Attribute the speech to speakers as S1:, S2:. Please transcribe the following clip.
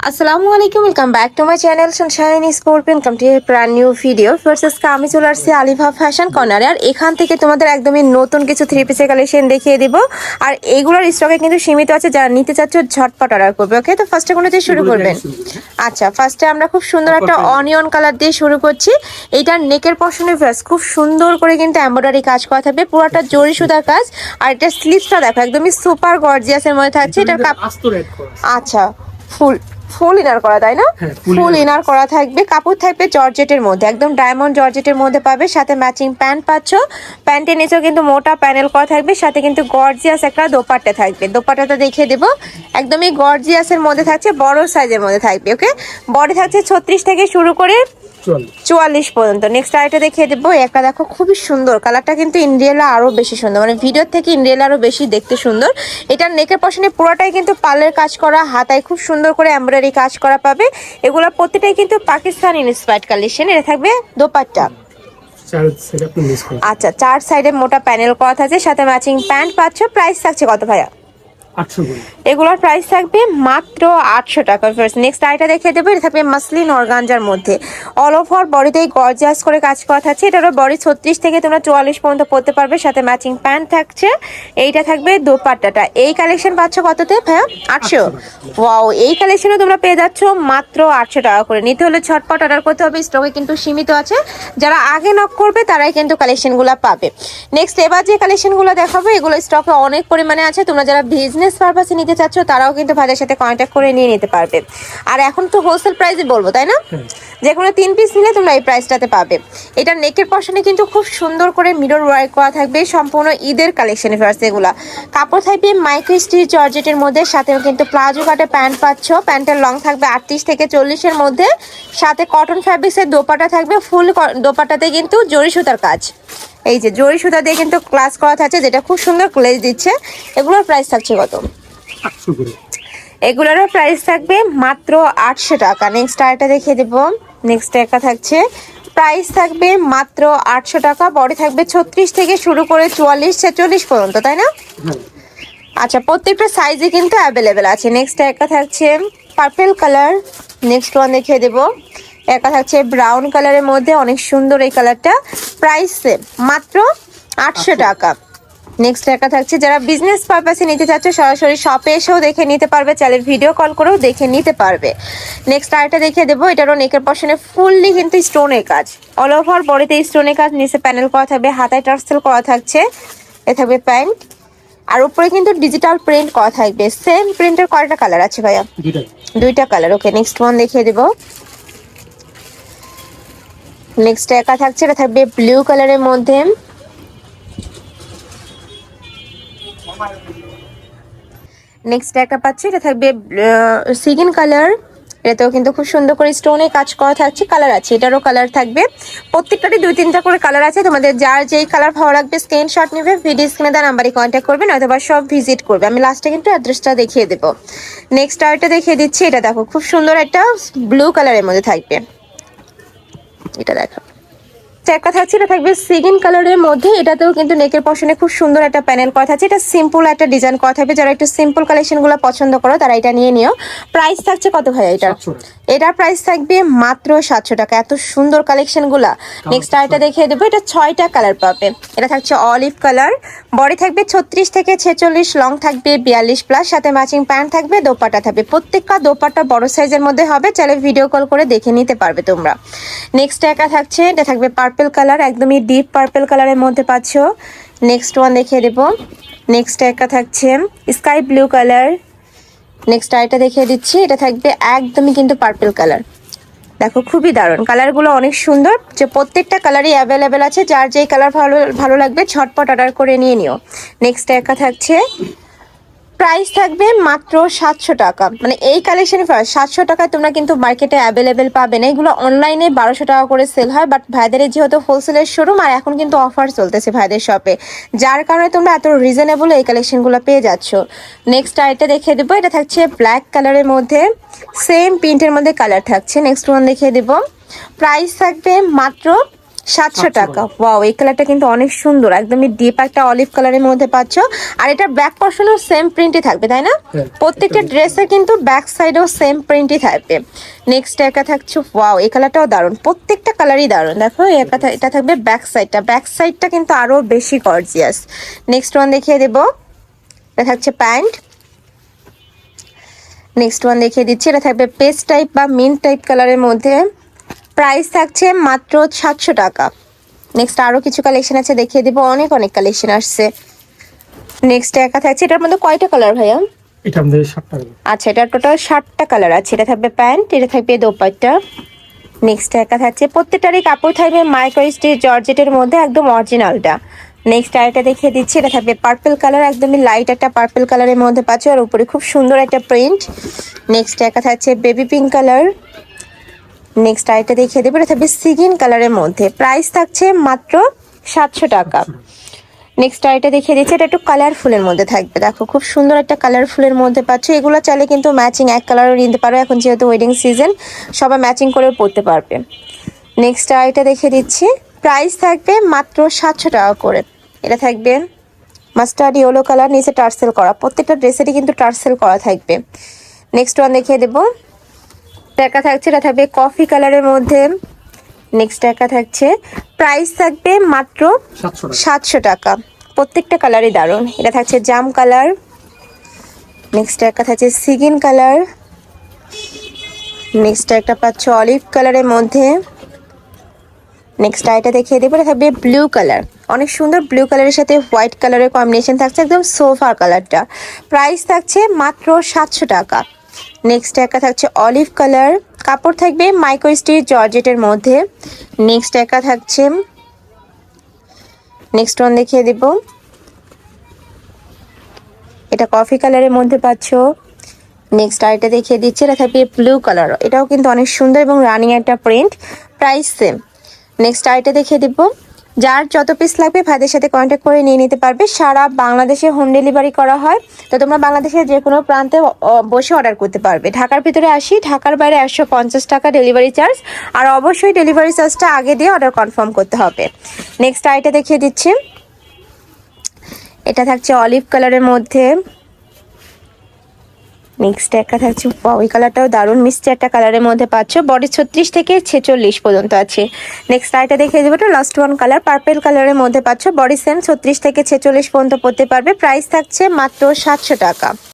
S1: আসসালামু আলাইকুম, welcome back to my channel Sunshine Scorpion come to brand new video versus আমি চলে আসছি আলিভা ফ্যাশন কর্নারে। আর এখান থেকে তোমাদের একদমই নতুন কিছু থ্রি পিসের কালেকশন দেখিয়ে দিব। আর এইগুলোর স্টকে কিন্তু সীমিত আছে, যারা নিতে চাচ্ছ ঝটপট অর্ডার করবে। ওকে, তো ফার্স্টে কোনো দিয়ে শুরু করবেন? আচ্ছা, ফার্স্টে আমরা খুব সুন্দর একটা অনিয়ন কালার দিয়ে শুরু করছি। এইটার নেকের পশনে ভার্স খুব সুন্দর করে কিন্তু এমব্রয়ডারি কাজ করা থাকবে, পুরোটা জরি সুতার কাজ। আর এটা স্লিভসটা দেখো একদমই সুপার গর্জিয়াসের মধ্যে থাকছে। এটার আচ্ছা ফুল ফুল ইনার করা, তাই না? ফুল ইনার করা থাকবে, কাপড় থাকবে জর্জেটের মধ্যে, একদম ডায়মন্ড জর্জেটের মধ্যে পাবে। সাথে ম্যাচিং প্যান্ট পাচ্ছ, প্যান্টের নিচেও কিন্তু মোটা প্যানেল করা থাকবে। সাথে কিন্তু গর্জিয়াস একটা দোপাট্টা থাকবে, দোপাট্টাটা দেখিয়ে দেবো। একদমই গর্জিয়াসের মধ্যে থাকছে, বড় সাইজের মধ্যে থাকবে। ওকে, বডি থাকছে 36 থেকে শুরু করে 44 পর্যন্ত। নেক্সট আইটা দেখিয়ে দেবো। একটা দেখো খুবই সুন্দর কালারটা, কিন্তু ইন্ডিয়ালা আরো বেশি সুন্দর, মানে ভিডিওর থেকে ইন্ডিয়ালা আরো বেশি দেখতে সুন্দর। এটার নেকের পশনে পুরোটাই কিন্তু পার্লের কাজ করা, হাতায় খুব সুন্দর করে এমব্রয়ডারি কাজ করা পাবে। এগুলো প্রত্যেকটাই কিন্তু পাকিস্তানি ইন্সপায়ার্ড কালেকশন। এটা থাকবে দোপাট্টা। আচ্ছা, চার সাইডে মোটা প্যানেল করা থাকছে, সাথে ম্যাচিং প্যান্ট পাচ্ছ। প্রাইস থাকছে কত ভাইয়া? এগুলোর প্রাইস থাকবে মাত্র 800 টাকা। নেক্সট আইটা দেখিয়ে দেবো। এটা থাকবে মাসলিন অর্গানজার মধ্যে, অল ওভার বডিতেই গর্জিয়াস করে কাজ করা থাকছে। এটারও বডি 36 থেকে তোমরা 44 পর্যন্ত পড়তে পারবে, সাথে ম্যাচিং প্যান্ট থাকছে। এইটা থাকবে দোপাট্টাটা। এই কালেকশন পাচ্ছ কততে ভাইয়া? 800। ওয়াও, এই কালেকশনে তোমরা পেয়ে যাচ্ছ মাত্র 800 টাকা করে। নিতে হলে ঝটপট অর্ডার করতে হবে, স্টকে কিন্তু সীমিত আছে। যারা আগে নক করবে তারাই কিন্তু কালেকশনগুলো পাবে। নেক্সট এবার যে কালেকশনগুলো দেখাবো, এগুলো স্টকে অনেক পরিমাণে আছে। তোমরা যারা বিজনেস পারপাসে নিতে চাচ্ছ তারাও কিন্তু ভাইদের সাথে কন্ট্যাক্ট করে নিয়ে নিতে পারবে। আর এখন তো হোলসেল প্রাইসে বলবো, তাই না? যে কোনো 3 পিস নিলে তোমরা এই প্রাইসটাতে পাবে। এটা নেকের পশনে কিন্তু খুব সুন্দর করে মিরর ওয়ার্ক করা থাকবে, সম্পূর্ণ ঈদের কালেকশনে ফার্স্ট। এগুলা কাপড় থাকবে মাইক্রো স্টিচ জর্জেটের মধ্যে, সাথেও কিন্তু প্লাজো কাটে প্যান্ট পাচ্ছ। প্যান্টের লং থাকবে 38 থেকে 40-এর মধ্যে, সাথে কটন ফ্যাব্রিক্সের দোপাট্টা থাকবে। ফুল দোপাট্টাতে কিন্তু জরি সুতার কাজ, এই যে জরি সুতা দিয়ে কিন্তু ক্লাস করা থাকছে, যেটা খুব সুন্দর ক্লেজ দিচ্ছে। এগুলোর প্রাইস থাকছে কত? এগুলোরও প্রাইস থাকবে মাত্র 800 টাকা। নেক্সট আরেকটা দেখিয়ে দেবো। নেক্সট একটা থাকছে, প্রাইস থাকবে মাত্র 800 টাকা। বডি থাকবে 36 থেকে শুরু করে 44-46 পর্যন্ত, তাই না? আচ্ছা, প্রত্যেকটা সাইজে কিন্তু অ্যাভেলেবেল আছে। নেক্সট একটা থাকছে পার্পল কালার। নেক্সট ওয়ান দেখিয়ে দেবো। একটা থাকছে ব্রাউন কালারের মধ্যে, অনেক সুন্দর এই কালারটা। প্রাইস মাত্র 800 টাকা। নেক্সট একটা থাকছে, যারা বিজনেস পারপাসে নিতে চাচ্ছ সরাসরি শপে এসেও দেখে নিতে পারবে, চাইলে ভিডিও কল করেও দেখে নিতে পারবে। নেক্সট আরেকটা দেখিয়ে দেবো। এটারও নেকের পশনে ফুললি কিন্তু স্টোনের কাজ, অল ওভার বডিতে স্টোনের কাজ, নিচে প্যানেল করা থাকবে, হাতায় টার্সেল করা থাকছে। এ থাকবে প্যান্ট, আর উপরে কিন্তু ডিজিটাল প্রিন্ট করা থাকবে। সেম প্রিন্টের কয়টা কালার আছে ভাইয়া? দুইটা কালার। ওকে, নেক্সট ওয়ান দেখিয়ে দেবো। নেক্সট একা থাকছে, এটা থাকবে ব্লু কালারের মধ্যে। নেক্সট একটা পাচ্ছি, এটা থাকবে সিগিন কালার। এটাতেও কিন্তু খুব সুন্দর করে স্টোনে কাজ করা থাকছে। কালার আছে, এটারও কালার থাকবে। প্রত্যেকটারই 2-3টা করে কালার আছে। তোমাদের যার যেই কালার ভালো লাগবে স্ক্রিনশট নেবে, ভিডিও স্ক্রিনে দেওয়া নাম্বারে কন্ট্যাক্ট করবে, নয়তোবা সব ভিজিট করবে। আমি লাস্টে কিন্তু অ্যাড্রেসটা দেখিয়ে দেবো। নেক্সট আরেকটা দেখিয়ে দিচ্ছি। এটা দেখো খুব সুন্দর একটা ব্লু কালারের মধ্যে থাকবে। এটা দেখো একটা থাকছে, এটা থাকবে সিগিন কালারের মধ্যে। এটাতেও কিন্তু নেকের পশনে খুব সুন্দর একটা প্যানেল করা থাকছে। এটা সিম্পল একটা ডিজাইন করা থাকবে। যারা একটু সিম্পল কালেকশনগুলো পছন্দ করো তারা এটা নিয়ে নিও। প্রাইস থাকছে কত ভাই এটা? এটার প্রাইস থাকবে মাত্র 700 টাকা। এত সুন্দর কালেকশনগুলো। নেক্সট আইটা দেখিয়ে দেবো। এটা 6টা কালার পাবে। এটা থাকছে অলিভ কালার, বডি থাকবে 36 থেকে 46, লং থাকবে 42+, সাথে ম্যাচিং প্যান্ট থাকবে, দোপাট্টা থাকবে। প্রত্যেকটা দোপাট্টা বড় সাইজের মধ্যে হবে, চাইলে ভিডিও কল করে দেখে নিতে পারবে তোমরা। নেক্সট একা থাকছে, এটা থাকবে পার্পল কালার, একদমই ডিপ পার্পল কালারের মধ্যে পাচ্ছ। নেক্সট ওয়ান দেখিয়ে দেবো। নেক্সট একটা থাকছে স্কাই ব্লু কালার। নেক্সট আইটা দেখিয়ে দিচ্ছি। এটা থাকবে একদমই কিন্তু পার্পল কালার। দেখো খুবই দারুণ কালারগুলো, অনেক সুন্দর। যে প্রত্যেকটা কালারই অ্যাভেলেবেল আছে, যার যেই কালার ভালো লাগবে ঝটপট অর্ডার করে নিয়ে নিও। নেক্সট একা থাকছে, প্রাইস থাকবে মাত্র 700 টাকা। মানে এই কালেকশন 700 টাকায় তোমরা কিন্তু মার্কেটে অ্যাভেলেবেল পাবে না। এগুলো অনলাইনে 1200 টাকা করে সেল হয়, বাট ভাইদের যেহেতু হোলসেলের শোরুম, আর এখন কিন্তু অফার চলতেছে ভাইদের শপে, যার কারণে তোমরা এত রিজনেবল এই কালেকশনগুলো পেয়ে যাচ্ছ। নেক্সট আইটা দেখিয়ে দেবো। এটা থাকছে ব্ল্যাক কালারের মধ্যে, সেম প্রিন্টের মধ্যে কালার থাকছে। নেক্সট ওয়ান দেখিয়ে দেবো। প্রাইস থাকবে মাত্র 700 টাকা। ওয়াও, এই কালারটা কিন্তু অনেক সুন্দর, একদমই ডিপ একটা অলিভ কালারের মধ্যে পাচ্ছ। আর এটা ব্যাক পোর্শনও সেম প্রিন্টই থাকবে, তাই না? প্রত্যেকটা ড্রেসে কিন্তু ব্যাক সাইডেও সেম প্রিন্টই থাকবে। নেক্সট একা থাকছে, ওয়াও এই কালারটাও দারুণ, প্রত্যেকটা কালারই দারুণ। দেখো এটা থাকবে ব্যাক সাইডটা কিন্তু আরো বেশি গর্জিয়াস। নেক্সট ওয়ান দেখিয়ে দেবো, এটা থাকছে প্যান্ট। নেক্সট ওয়ান দেখিয়ে দিচ্ছি, এটা থাকবে পেস্ট টাইপ বা মিন্ট টাইপ কালারের মধ্যে। প্রাইস থাকছে মাত্র 700 টাকা। নেক্সট আরো কিছু কালেকশন আছে, দেখিয়ে দিব, অনেক অনেক কালেকশন আসছে। নেক্সট একা থাকছে, এটার মধ্যে কয়টা কালার ভাইয়া?
S2: এটা আমাদের 7টা।
S1: আচ্ছা, এটা টোটাল 7টা কালার আছে। এটা থাকবে প্যান্ট, এটা থাকবে দোপাট্টা। নেক্সট একা থাকছে, প্রত্যেকটারই কাপড় থাকবে মাইক্রো স্টিচ জর্জেটের মধ্যে, একদম অরিজিনালটা। নেক্সট আরেকটা দেখিয়ে দিচ্ছি, এটা থাকবে পার্পল কালার, একদমই লাইট একটা পার্পল কালারের মধ্যে পাচ্ছ, আর উপরে খুব সুন্দর একটা প্রিন্ট। নেক্সট একা থাকছে বেবি পিঙ্ক কালার। নেক্সট আরেকটা দেখিয়ে দেবো, এটা থাকবে সিগিন কালারের মধ্যে। প্রাইস থাকছে মাত্র 700 টাকা। নেক্সট আরেকটা দেখিয়ে দিচ্ছি, এটা একটু কালারফুলের মধ্যে থাকবে। দেখো খুব সুন্দর একটা কালারফুলের মধ্যে পাচ্ছ। এগুলো চাইলে কিন্তু ম্যাচিং এক কালারও নিতে পারো, এখন যেহেতু ওয়েডিং সিজন সবাই ম্যাচিং করেও পরতে পারবে। নেক্সট আরেকটা দেখিয়ে দিচ্ছি, প্রাইস থাকবে মাত্র 700 টাকা করে। এটা থাকবে মাস্টার্ড ইয়েলো কালার, নিচে টার্সেল করা, প্রত্যেকটা ড্রেসেরই কিন্তু টার্সেল করা থাকবে। নেক্সট ওয়ান দেখিয়ে দেবো, টাকা থাকছে, এটা থাকবে কফি কালারের মধ্যে। নেক্সট টাকা থাকছে, প্রাইস থাকবে মাত্র 700 টাকা। প্রত্যেকটা কালারই দারুণ। এটা থাকছে জাম কালার। নেক্সট একটা থাকছে সিগিন কালার। নেক্সট একটা পাচ্ছ অলিভ কালারের মধ্যে। নেক্সট আইটা দেখিয়ে দেবো, এটা থাকবে ব্লু কালার, অনেক সুন্দর ব্লু কালারের সাথে হোয়াইট কালারের কম্বিনেশন থাকছে, একদম সোফা কালারটা। প্রাইস থাকছে মাত্র 700 টাকা। নেক্সট একটা থাকছে অলিভ কালার, কাপড় থাকবে মাইক্রো স্টিচ জর্জেটের মধ্যে। নেক্সট একটা থাকছে, নেক্সট ওয়ান দেখিয়ে দেব, এটা কফি কালারের মধ্যে পাচ্ছ। নেক্সট আরেকটা দেখিয়ে দিচ্ছি, এটা থাকবে ব্লু কালার, এটাও কিন্তু অনেক সুন্দর এবং রানিং একটা প্রিন্ট, প্রাইস সেম। নেক্সট আরেকটা দেখিয়ে দিব, যার যত পিস লাগবে ভাইদের সাথে কন্ট্যাক্ট করে নিয়ে নিতে পারবে। সারা বাংলাদেশে হোম ডেলিভারি করা হয়, তো তোমরা বাংলাদেশের যে কোনো প্রান্তে বসে অর্ডার করতে পারবে। ঢাকার ভিতরে 80, ঢাকার বাইরে 150 টাকা ডেলিভারি চার্জ, আর অবশ্যই ডেলিভারি চার্জটা আগে দিয়ে অর্ডার কনফার্ম করতে হবে। নেক্সট আরেকটা দেখিয়ে দিচ্ছি, এটা থাকছে অলিভ কালারের মধ্যে। নেক্সট একটা থাকছে, ওই কালারটাও দারুণ মিষ্টি একটা কালারের মধ্যে পাচ্ছ, বডি 36 থেকে 46 পর্যন্ত আছে। নেক্সট আইটা দেখিয়ে দেবো, এটা লাস্ট ওয়ান কালার পার্পল কালারের মধ্যে পাচ্ছ, বডি সেম 36 থেকে 46 পর্যন্ত পড়তে পারবে। প্রাইস থাকছে মাত্র 700 টাকা।